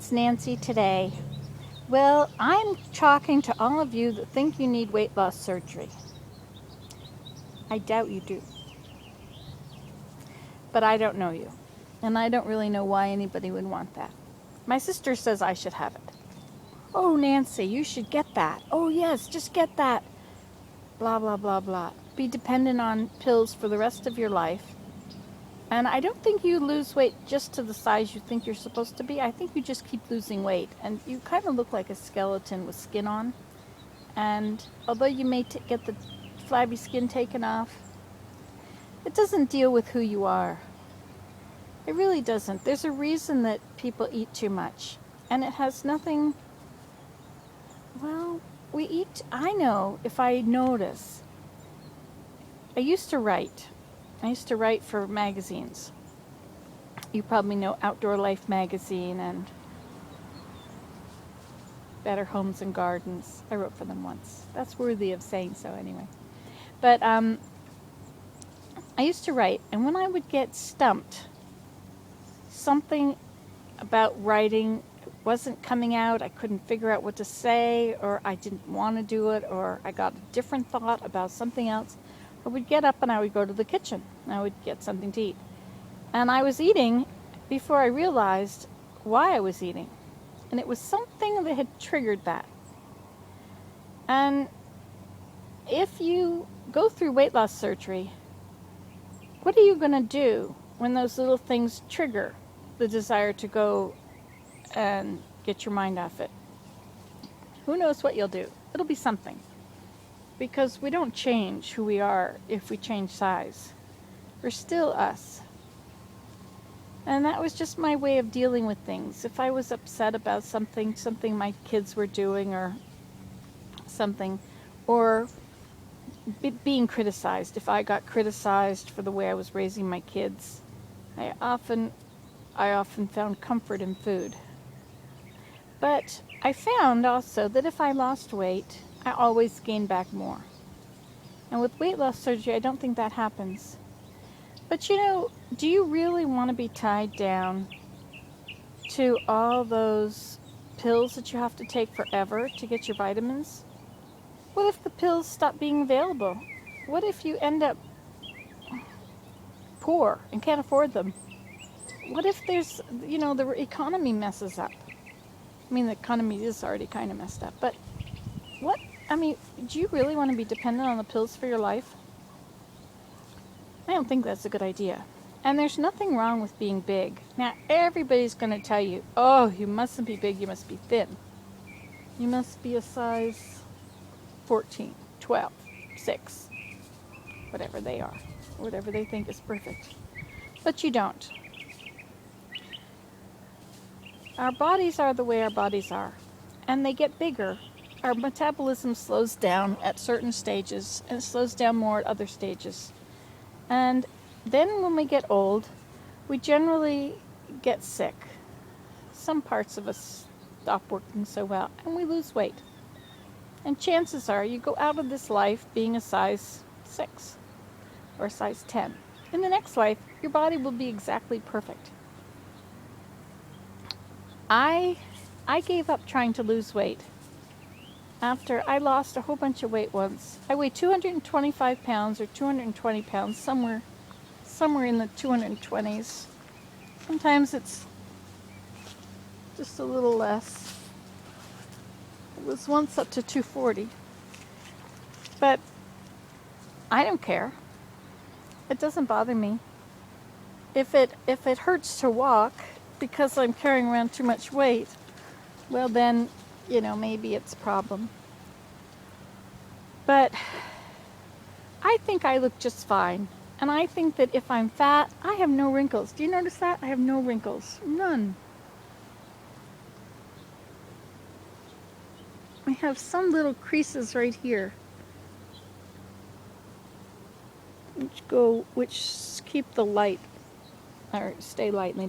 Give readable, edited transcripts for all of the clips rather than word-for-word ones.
it's Nancy today. Well, I'm talking to all of you that think you need weight loss surgery. I doubt you do. But I don't know you. And I don't really know why anybody would want that. My sister says I should have it. Oh, Nancy, you should get that. Oh, yes, just get that. Blah, blah, blah, blah. Be dependent on pills for the rest of your life. And I don't think you lose weight just to the size you think you're supposed to be. I think you just keep losing weight. And you kind of look like a skeleton with skin on. And although you may get the flabby skin taken off, it doesn't deal with who you are. It really doesn't. There's a reason that people eat too much. And it has nothing... Well, we eat... I know if I notice. I used to write. I used to write for magazines. You probably know Outdoor Life magazine and Better Homes and Gardens. I wrote for them once. That's worthy of saying so anyway. But I used to write, and when I would get stumped, something about writing wasn't coming out, I couldn't figure out what to say, or I didn't want to do it, or I got a different thought about something else, I would get up and I would go to the kitchen. And I would get something to eat. And I was eating before I realized why I was eating. And it was something that had triggered that. And if you go through weight loss surgery, what are you going to do when those little things trigger the desire to go and get your mind off it? Who knows what you'll do? It'll be something. Because we don't change who we are if we change size. We're still us. And that was just my way of dealing with things. If I was upset about something my kids were doing or something, or being criticized, if I got criticized for the way I was raising my kids, I often found comfort in food. But I found also that if I lost weight, I always gained back more. And with weight loss surgery, I don't think that happens. But you know, do you really want to be tied down to all those pills that you have to take forever to get your vitamins? What if the pills stop being available? What if you end up poor and can't afford them? What if there's, the economy messes up? I mean, the economy is already kind of messed up, but do you really want to be dependent on the pills for your life? I don't think that's a good idea. And there's nothing wrong with being big. Now, everybody's going to tell you, oh, you mustn't be big, you must be thin. You must be a size 14, 12, 6, whatever they are, whatever they think is perfect. But you don't. Our bodies are the way our bodies are, and they get bigger. Our metabolism slows down at certain stages, and it slows down more at other stages. And then when we get old, we generally get sick. Some parts of us stop working so well, and we lose weight. And chances are you go out of this life being a size 6 or size 10. In the next life, your body will be exactly perfect. I gave up trying to lose weight after I lost a whole bunch of weight once. I weighed 225 pounds or 220 pounds, somewhere in the 220s. Sometimes it's just a little less. It was once up to 240. But I don't care. It doesn't bother me. If it hurts to walk because I'm carrying around too much weight, well then, maybe it's a problem. But I think I look just fine. And I think that if I'm fat, I have no wrinkles. Do you notice that? I have no wrinkles. None. I have some little creases right here, which keep the light, or stay light, and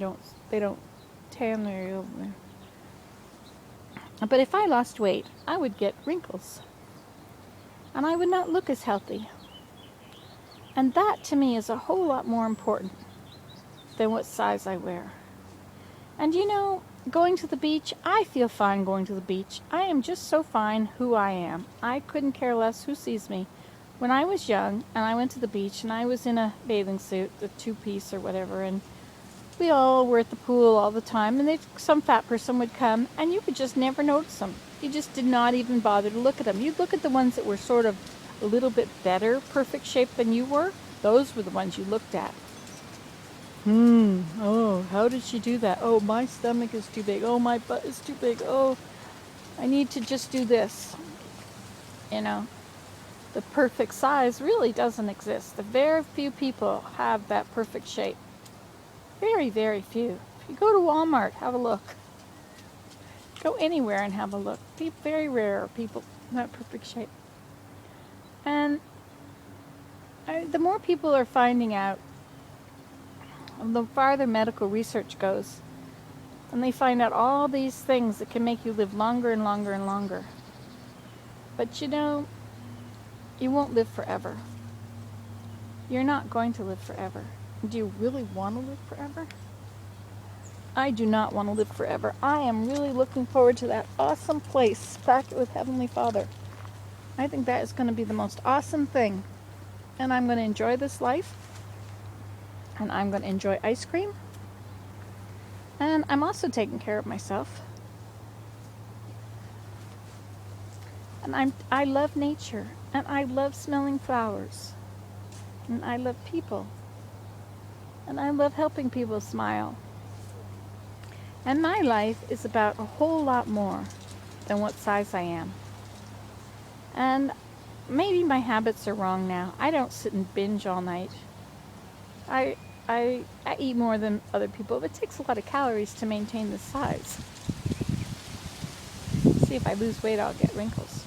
they don't tan there. But if I lost weight, I would get wrinkles. And I would not look as healthy. And that, to me, is a whole lot more important than what size I wear. And going to the beach, I feel fine going to the beach. I am just so fine who I am. I couldn't care less who sees me. When I was young and I went to the beach and I was in a bathing suit, a two-piece or whatever, and we all were at the pool all the time, and some fat person would come and you would just never notice them. You just did not even bother to look at them. You'd look at the ones that were sort of a little bit better perfect shape than you were. Those were the ones you looked at. Oh, how did she do that? Oh, my stomach is too big. Oh, my butt is too big. Oh, I need to just do this. You know, the perfect size really doesn't exist. The very few people have that perfect shape. Very, very few. If you go to Walmart, have a look. Go anywhere and have a look. Very rare are people in that perfect shape. And the more people are finding out, the farther medical research goes, and they find out all these things that can make you live longer and longer and longer. But you know, you won't live forever. You're not going to live forever. Do you really want to live forever? I do not want to live forever. I am really looking forward to that awesome place back with Heavenly Father. I think that is going to be the most awesome thing. And I'm going to enjoy this life. And I'm going to enjoy ice cream. And I'm also taking care of myself. And I love nature. And I love smelling flowers. And I love people. And I love helping people smile. And my life is about a whole lot more than what size I am. And maybe my habits are wrong now. I don't sit and binge all night. I eat more than other people, but it takes a lot of calories to maintain this size. See, if I lose weight, I'll get wrinkles.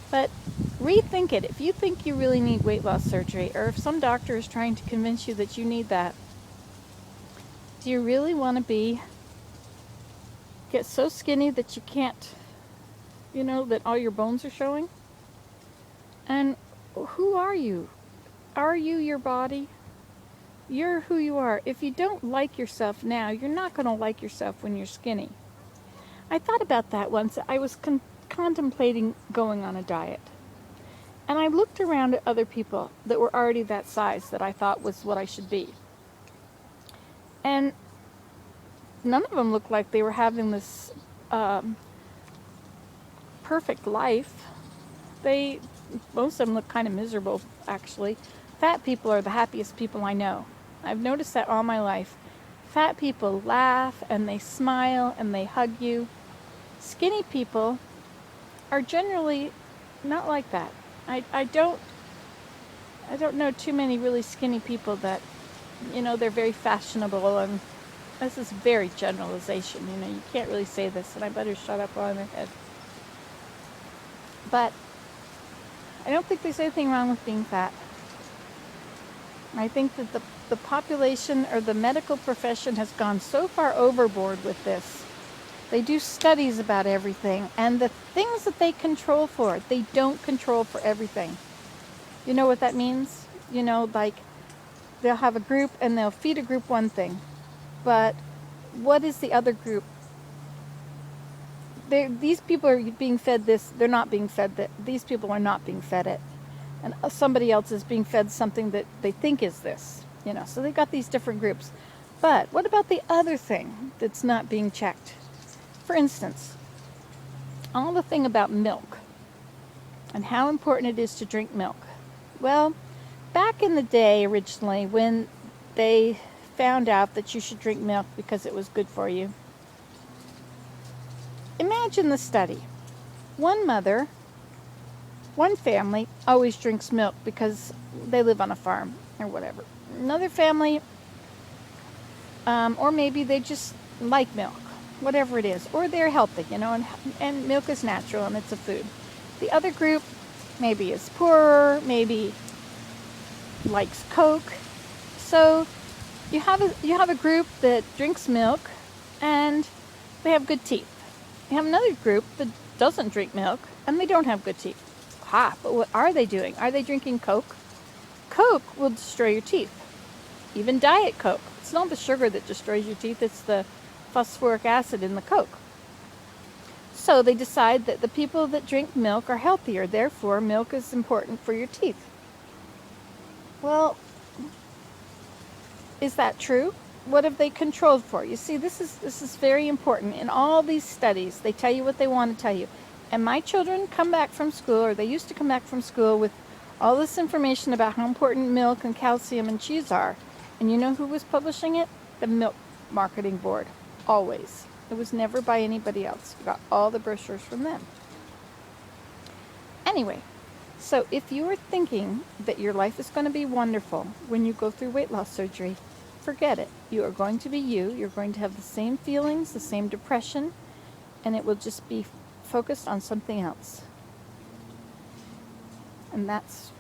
But rethink it. If you think you really need weight loss surgery, or if some doctor is trying to convince you that you need that, do you really want to get so skinny that you can't, that all your bones are showing? And who are you? Are you your body? You're who you are. If you don't like yourself now, you're not going to like yourself when you're skinny. I thought about that once. I was contemplating going on a diet. And I looked around at other people that were already that size that I thought was what I should be. And none of them looked like they were having this perfect life. Most of them look kind of miserable, actually. Fat people are the happiest people I know. I've noticed that all my life. Fat people laugh and they smile and they hug you. Skinny people are generally not like that. I don't know too many really skinny people that, they're very fashionable, and this is very generalization. You can't really say this, and I better shut up while I'm ahead. But I don't think there's anything wrong with being fat. I think that the population or the medical profession has gone so far overboard with this. They do studies about everything, and the things that they control for, they don't control for everything. You know what that means? Like they'll have a group and they'll feed a group one thing. But what is the other group? These people are being fed this, they're not being fed that. These people are not being fed it. And somebody else is being fed something that they think is this. So they've got these different groups. But what about the other thing that's not being checked? For instance, all the thing about milk and how important it is to drink milk. Well, back in the day originally when they found out that you should drink milk because it was good for you, imagine the study. One mother, one family always drinks milk because they live on a farm or whatever. Another family, or maybe they just like milk, whatever it is, or they're healthy, and milk is natural and it's a food. The other group maybe is poorer, maybe likes Coke. So you have a group that drinks milk and they have good teeth. You have another group that doesn't drink milk and they don't have good teeth. But what are they doing? Are they drinking Coke? Coke will destroy your teeth. Even Diet Coke. It's not the sugar that destroys your teeth, it's the phosphoric acid in the Coke. So they decide that the people that drink milk are healthier, therefore milk is important for your teeth. Well, is that true? What have they controlled for? You see, this is very important. In all these studies, they tell you what they want to tell you. And my children come back from school, or they used to come back from school with all this information about how important milk and calcium and cheese are. And you know who was publishing it? The Milk Marketing Board. Always. It was never by anybody else. We got all the brochures from them. Anyway, so if you are thinking that your life is going to be wonderful when you go through weight loss surgery, forget it. You are going to be you. You're going to have the same feelings, the same depression, and it will just be focused on something else. And that's